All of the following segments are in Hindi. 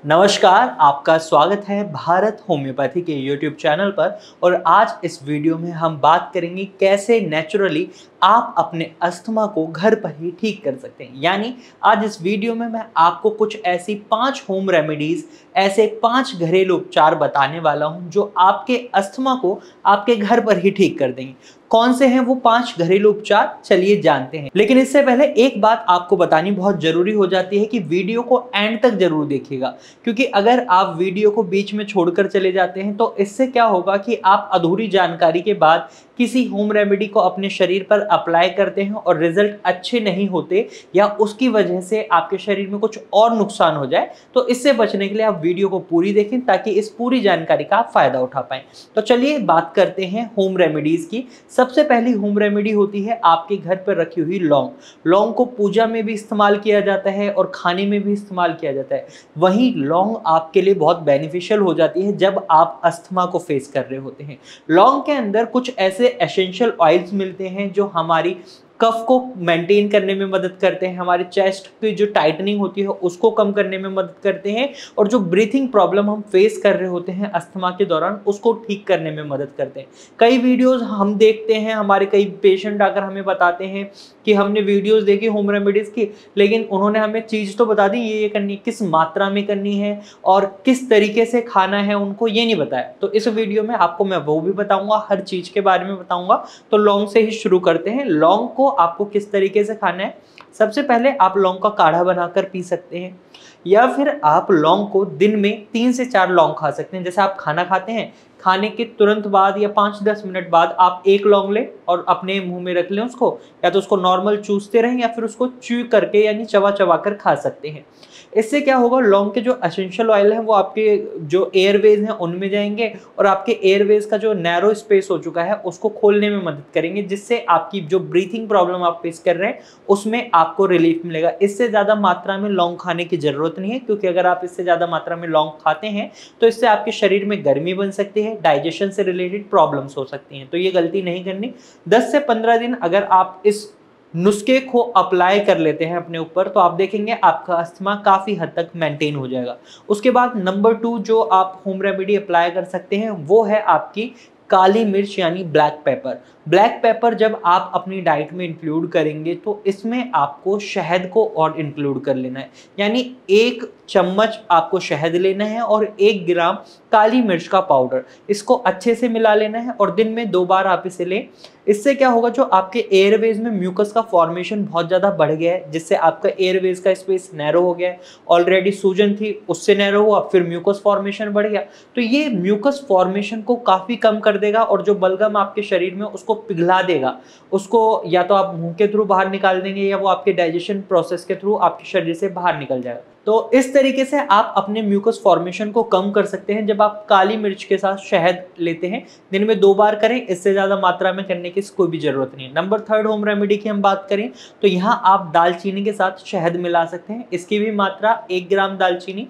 नमस्कार, आपका स्वागत है भारत होम्योपैथी के यूट्यूब चैनल पर। और आज इस वीडियो में हम बात करेंगे कैसे नेचुरली आप अपने अस्थमा को घर पर ही ठीक कर सकते हैं। यानी आज इस वीडियो में मैं आपको कुछ ऐसी 5 होम रेमेडीज, ऐसे 5 घरेलू उपचार बताने वाला हूं जो आपके अस्थमा को आपके घर पर ही ठीक कर देंगे। कौन से हैं वो 5 घरेलू उपचार, चलिए जानते हैं। लेकिन इससे पहले एक बात आपको बतानी बहुत जरूरी हो जाती है कि वीडियो को एंड तक जरूर देखिएगा, क्योंकि अगर आप वीडियो को बीच में छोड़कर चले जाते हैं तो इससे क्या होगा कि आप अधूरी जानकारी के बाद किसी होम रेमेडी को अपने शरीर पर अप्लाई करते हैं और रिजल्ट अच्छे नहीं होते या उसकी वजह से आपके शरीर में कुछ और नुकसान हो जाए। तो इससे बचने के लिए आप वीडियो को पूरी देखें ताकि इस पूरी जानकारी का आप फायदा उठा पाएं। तो चलिए बात करते हैं होम रेमेडीज की। सबसे पहली होम रेमेडी होती है आपके घर पर रखी हुई लौंग। लौंग को पूजा में भी इस्तेमाल किया जाता है और खाने में भी इस्तेमाल किया जाता है। वहीं लौंग आपके लिए बहुत बेनिफिशियल हो जाती है जब आप अस्थमा को फेस कर रहे होते हैं। लौंग के अंदर कुछ ऐसे एसेंशियल ऑयल्स मिलते हैं जो हमारी कफ को मेंटेन करने में मदद करते हैं, हमारे चेस्ट की जो टाइटनिंग होती है उसको कम करने में मदद करते हैं, और जो ब्रीथिंग प्रॉब्लम हम फेस कर रहे होते हैं अस्थमा के दौरान उसको ठीक करने में मदद करते हैं। कई वीडियोस हम देखते हैं, हमारे कई पेशेंट आकर हमें बताते हैं कि हमने वीडियोस देखी होम रेमेडीज की, लेकिन उन्होंने हमें चीज़ तो बता दी ये करनी, किस मात्रा में करनी है और किस तरीके से खाना है उनको ये नहीं बताया। तो इस वीडियो में आपको मैं वो भी बताऊंगा, हर चीज़ के बारे में बताऊंगा। तो लौंग से ही शुरू करते हैं। लौंग को आपको किस तरीके से खाना है। सबसे पहले आप लौंग का काढ़ा बनाकर पी सकते हैं, या फिर आप लौंग को दिन में 3 से 4 लौंग खा सकते हैं। जैसे आप खाना खाते हैं, खाने के तुरंत बाद या 5-10 मिनट बाद आप 1 लौंग लें और अपने मुंह में रख लें उसको, या तो उसको नॉर्मल चूसते रहें या फिर उसको च्यू करके यानी चबा चबा कर खा सकते हैं। इससे क्या होगा, लौंग के जो एसेंशियल ऑयल है वो आपके जो एयरवेज हैं उनमें जाएंगे और आपके एयरवेज का जो नैरो स्पेस हो चुका है उसको खोलने में मदद करेंगे, जिससे आपकी जो ब्रीथिंग प्रॉब्लम आप फेस कर रहे हैं उसमें आपको रिलीफ मिलेगा। इससे ज़्यादा मात्रा में लौंग खाने की ज़रूरत नहीं है, क्योंकि अगर आप इससे ज़्यादा मात्रा में लौंग खाते हैं तो इससे आपके शरीर में गर्मी बन सकती है, डाइजेशन से रिलेटेड प्रॉब्लम्स हो सकती हैं। तो ये गलती नहीं करनी। 10 से 15 दिन अगर आप इस नुस्खे को अप्लाई कर लेते हैं अपने ऊपर तो आप देखेंगे आपका अस्थमा काफ़ी हद तक मेंटेन हो जाएगा। उसके बाद नंबर 2 जो आप होम रेमेडी अप्लाई कर सकते हैं वो है आपकी काली मिर्च यानी ब्लैक पेपर। ब्लैक पेपर जब आप अपनी डाइट में इंक्लूड करेंगे तो इसमें आपको शहद को और इंक्लूड कर लेना है। यानी 1 चम्मच आपको शहद लेना है और 1 ग्राम काली मिर्च का पाउडर, इसको अच्छे से मिला लेना है और दिन में 2 बार आप इसे लें। इससे क्या होगा, जो आपके एयरवेज में म्यूकस का फॉर्मेशन बहुत ज़्यादा बढ़ गया है, जिससे आपका एयरवेज का स्पेस नैरो हो गया है। ऑलरेडी सूजन थी, उससे नैरो हुआ, फिर म्यूकस फॉर्मेशन बढ़ गया। तो ये म्यूकस फॉर्मेशन को काफ़ी कम कर देगा और जो बलगम आपके शरीर में उसको पिघला देगा। उसको या तो आप मुंह के थ्रू बाहर निकाल देंगे या वो आपके डाइजेशन प्रोसेस के थ्रू आपके शरीर से बाहर निकल जाएगा। तो इस तरीके से आप अपने म्यूकस फॉर्मेशन को कम कर सकते हैं जब आप काली मिर्च के साथ शहद लेते हैं। दिन में 2 बार करें, इससे ज़्यादा मात्रा में करने की कोई भी ज़रूरत नहीं है। नंबर 3 होम रेमेडी की हम बात करें तो यहाँ आप दालचीनी के साथ शहद मिला सकते हैं। इसकी भी मात्रा 1 ग्राम दालचीनी,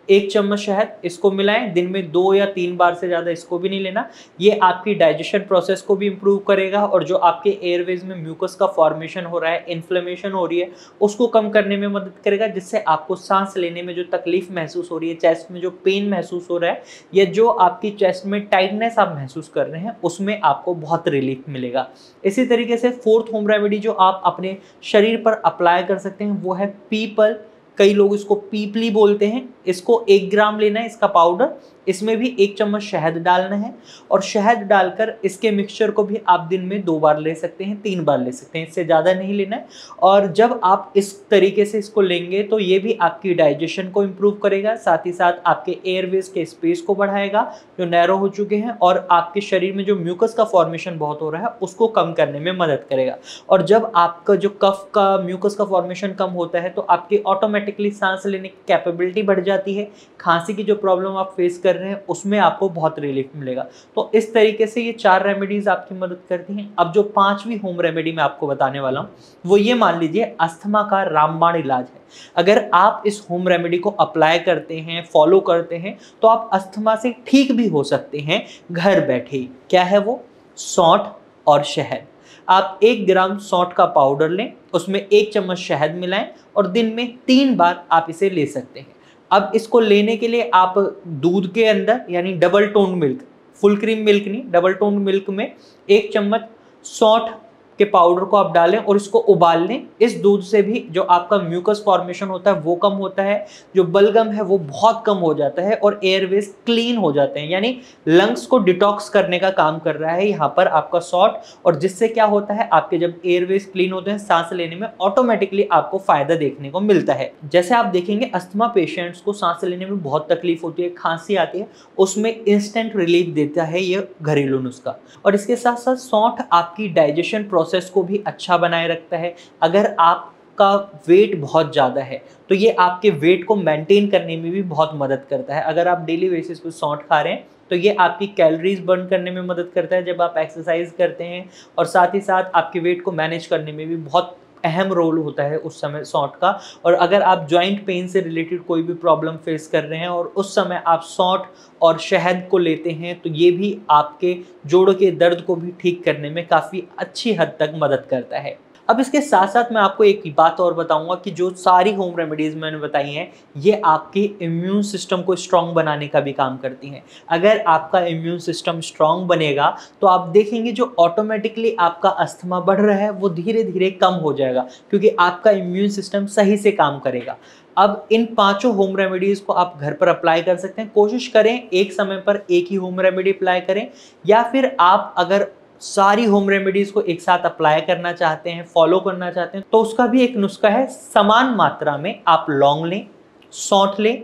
1 चम्मच शहद, इसको मिलाएं। दिन में 2 या 3 बार से ज़्यादा इसको भी नहीं लेना। ये आपकी डाइजेशन प्रोसेस को भी इम्प्रूव करेगा और जो आपके एयरवेज में म्यूकस का फॉर्मेशन हो रहा है, इन्फ्लेमेशन हो रही है, उसको कम करने में मदद करेगा, जिससे आपको सांस लेने में जो तकलीफ महसूस हो रही है, चेस्ट में जो पेन महसूस हो रहा है या जो आपकी चेस्ट में टाइटनेस आप महसूस कर रहे हैं उसमें आपको बहुत रिलीफ मिलेगा। इसी तरीके से 4th होम रेमेडी जो आप अपने शरीर पर अप्लाई कर सकते हैं वो है पीपल। कई लोग इसको पीपली बोलते हैं। इसको 1 ग्राम लेना है, इसका पाउडर, इसमें भी 1 चम्मच शहद डालना है और शहद डालकर इसके मिक्सचर को भी आप दिन में 2 बार ले सकते हैं, 3 बार ले सकते हैं, इससे ज़्यादा नहीं लेना है। और जब आप इस तरीके से इसको लेंगे तो ये भी आपकी डाइजेशन को इम्प्रूव करेगा, साथ ही साथ आपके एयरवेज के स्पेस को बढ़ाएगा जो नैरो हो चुके हैं, और आपके शरीर में जो म्यूकस का फॉर्मेशन बहुत हो रहा है उसको कम करने में मदद करेगा। और जब आपका जो कफ का म्यूकस का फॉर्मेशन कम होता है तो आपकी ऑटोमेटिकली सांस लेने की कैपेबिलिटी बढ़ जाती है। खांसी की जो प्रॉब्लम आप फेस कर रहे हैं उसमें आपको बहुत रिलीफ मिलेगा। तो इस तरीके से ये 4 रेमेडीज आपकी मदद करती हैं। अब जो 5वीं होम रेमेडी मैं आपको बताने वाला हूँ वो ये मान लीजिए अस्थमा का रामबाण इलाज है। अगर आप इस होम रेमेडी को अप्लाई करते हैं, फॉलो करते हैं तो आप अस्थमा से ठीक भी हो सकते हैं घर बैठे ही। क्या है वो? सौंठ और शहद। आप 1 ग्राम सौंठ का पाउडर लें, उसमें 1 चम्मच शहद मिलाएं और दिन में 3 बार आप इसे ले सकते हैं। अब इसको लेने के लिए आप दूध के अंदर यानी double tone milk, full cream milk नहीं, डबल टोन मिल्क में 1 चम्मच सौंठ के पाउडर को आप डालें और इसको उबाल लें। इस दूध से भी जो आपका म्यूकस फॉर्मेशन होता है वो कम होता है, जो बलगम है वो बहुत कम हो जाता है और एयरवेज क्लीन हो जाते हैं, यानी लंग्स को डिटॉक्स करने का काम कर रहा है यहाँ पर आपका सॉल्ट। और जिससे क्या होता है, आपके जब एयरवेज क्लीन होते हैं सांस लेने में ऑटोमेटिकली आपको फायदा देखने को मिलता है। जैसे आप देखेंगे अस्थमा पेशेंट्स को सांस लेने में बहुत तकलीफ होती है, खांसी आती है, उसमें इंस्टेंट रिलीफ देता है ये घरेलू नुस्खा। और इसके साथ साथ सौंठ आपकी डाइजेशन प्रोसेस को भी अच्छा बनाए रखता है। अगर आपका वेट बहुत ज़्यादा है तो ये आपके वेट को मेंटेन करने में भी बहुत मदद करता है। अगर आप डेली बेसिस पे सौंठ खा रहे हैं तो ये आपकी कैलोरीज बर्न करने में मदद करता है जब आप एक्सरसाइज करते हैं, और साथ ही साथ आपके वेट को मैनेज करने में भी बहुत अहम रोल होता है उस समय सौंठ का। और अगर आप जॉइंट पेन से रिलेटेड कोई भी प्रॉब्लम फेस कर रहे हैं और उस समय आप सौंठ और शहद को लेते हैं तो ये भी आपके जोड़ों के दर्द को भी ठीक करने में काफ़ी अच्छी हद तक मदद करता है। अब इसके साथ साथ मैं आपको एक बात और बताऊंगा कि जो सारी होम रेमेडीज़ मैंने बताई हैं ये आपके इम्यून सिस्टम को स्ट्रॉन्ग बनाने का भी काम करती हैं। अगर आपका इम्यून सिस्टम स्ट्रॉन्ग बनेगा तो आप देखेंगे जो ऑटोमेटिकली आपका अस्थमा बढ़ रहा है वो धीरे धीरे कम हो जाएगा, क्योंकि आपका इम्यून सिस्टम सही से काम करेगा। अब इन 5 होम रेमेडीज़ को आप घर पर अप्लाई कर सकते हैं। कोशिश करें एक समय पर एक ही होम रेमेडी अप्लाई करें, या फिर आप अगर सारी होम रेमेडीज को एक साथ अप्लाई करना चाहते हैं, फॉलो करना चाहते हैं, तो उसका भी एक नुस्खा है। समान मात्रा में आप लौंग लें, सौंठ लें,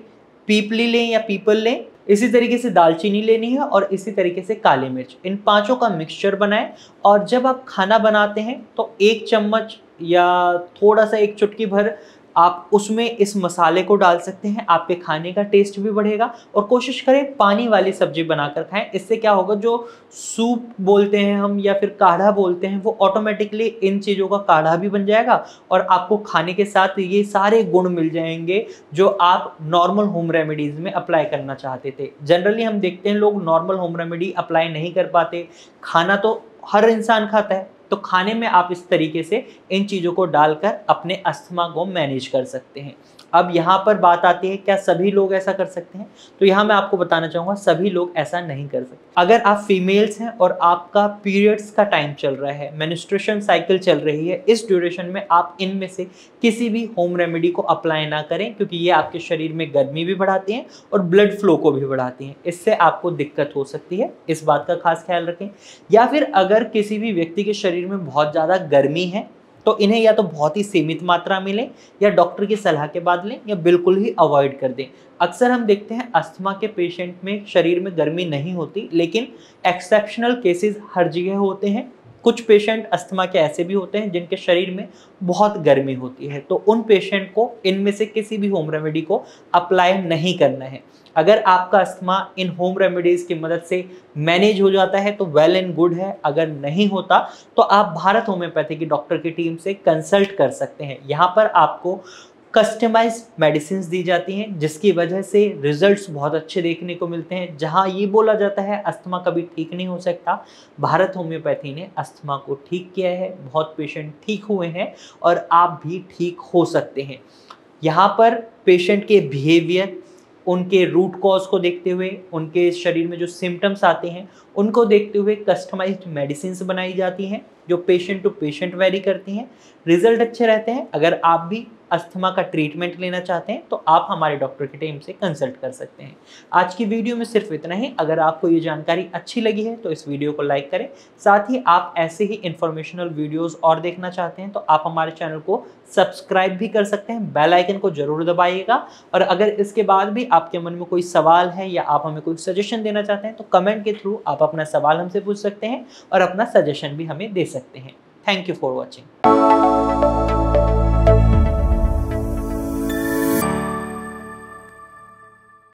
पीपली लें या पीपल लें, इसी तरीके से दालचीनी लेनी है और इसी तरीके से काली मिर्च, इन 5 का मिक्सचर बनाएं। और जब आप खाना बनाते हैं तो 1 चम्मच या थोड़ा सा 1 चुटकी भर आप उसमें इस मसाले को डाल सकते हैं, आपके खाने का टेस्ट भी बढ़ेगा। और कोशिश करें पानी वाली सब्जी बनाकर खाएं। इससे क्या होगा, जो सूप बोलते हैं हम या फिर काढ़ा बोलते हैं, वो ऑटोमेटिकली इन चीज़ों का काढ़ा भी बन जाएगा और आपको खाने के साथ ये सारे गुण मिल जाएंगे जो आप नॉर्मल होम रेमेडीज़ में अप्लाई करना चाहते थे। जनरली हम देखते हैं लोग नॉर्मल होम रेमेडी अप्लाई नहीं कर पाते। खाना तो हर इंसान खाता है, तो खाने में आप इस तरीके से इन चीज़ों को डालकर अपने अस्थमा को मैनेज कर सकते हैं। अब यहाँ पर बात आती है क्या सभी लोग ऐसा कर सकते हैं, तो यहाँ मैं आपको बताना चाहूँगा सभी लोग ऐसा नहीं कर सकते। अगर आप फीमेल्स हैं और आपका पीरियड्स का टाइम चल रहा है, मेंस्ट्रुएशन साइकिल चल रही है, इस ड्यूरेशन में आप इनमें से किसी भी होम रेमेडी को अप्लाई ना करें, क्योंकि ये आपके शरीर में गर्मी भी बढ़ाती हैं और ब्लड फ्लो को भी बढ़ाती हैं। इससे आपको दिक्कत हो सकती है, इस बात का खास ख्याल रखें। या फिर अगर किसी भी व्यक्ति के शरीर में बहुत ज़्यादा गर्मी है तो इन्हें या तो बहुत ही सीमित मात्रा में लें या डॉक्टर की सलाह के बाद लें या बिल्कुल ही अवॉइड कर दें। अक्सर हम देखते हैं अस्थमा के पेशेंट में शरीर में गर्मी नहीं होती, लेकिन एक्सेप्शनल केसेस हर जगह होते हैं। कुछ पेशेंट अस्थमा के ऐसे भी होते हैं जिनके शरीर में बहुत गर्मी होती है, तो उन पेशेंट को इनमें से किसी भी होम रेमेडी को अप्लाई नहीं करना है। अगर आपका अस्थमा इन होम रेमेडीज़ की मदद से मैनेज हो जाता है तो वेल एंड गुड है, अगर नहीं होता तो आप भारत होम्योपैथी की डॉक्टर की टीम से कंसल्ट कर सकते हैं। यहाँ पर आपको कस्टमाइज्ड मेडिसिन दी जाती हैं जिसकी वजह से रिजल्ट्स बहुत अच्छे देखने को मिलते हैं। जहाँ ये बोला जाता है अस्थमा कभी ठीक नहीं हो सकता, भारत होम्योपैथी ने अस्थमा को ठीक किया है, बहुत पेशेंट ठीक हुए हैं और आप भी ठीक हो सकते हैं। यहाँ पर पेशेंट के बिहेवियर, उनके रूट कॉज को देखते हुए, उनके शरीर में जो सिम्टम्स आते हैं उनको देखते हुए कस्टमाइज्ड मेडिसिन बनाई जाती हैं जो पेशेंट टू पेशेंट वेरी करती हैं। रिजल्ट अच्छे रहते हैं। अगर आप भी अस्थमा का ट्रीटमेंट लेना चाहते हैं तो आप हमारे डॉक्टर की टीम से कंसल्ट कर सकते हैं। आज की वीडियो में सिर्फ इतना ही। अगर आपको ये जानकारी अच्छी लगी है तो इस वीडियो को लाइक करें। साथ ही आप ऐसे ही इंफॉर्मेशनल वीडियोस और देखना चाहते हैं तो आप हमारे चैनल को सब्सक्राइब भी कर सकते हैं, बेल आइकन को जरूर दबाइएगा। और अगर इसके बाद भी आपके मन में कोई सवाल है या आप हमें कोई सजेशन देना चाहते हैं तो कमेंट के थ्रू आप अपना सवाल हमसे पूछ सकते हैं और अपना सजेशन भी हमें दे सकते हैं। Thank you for watching.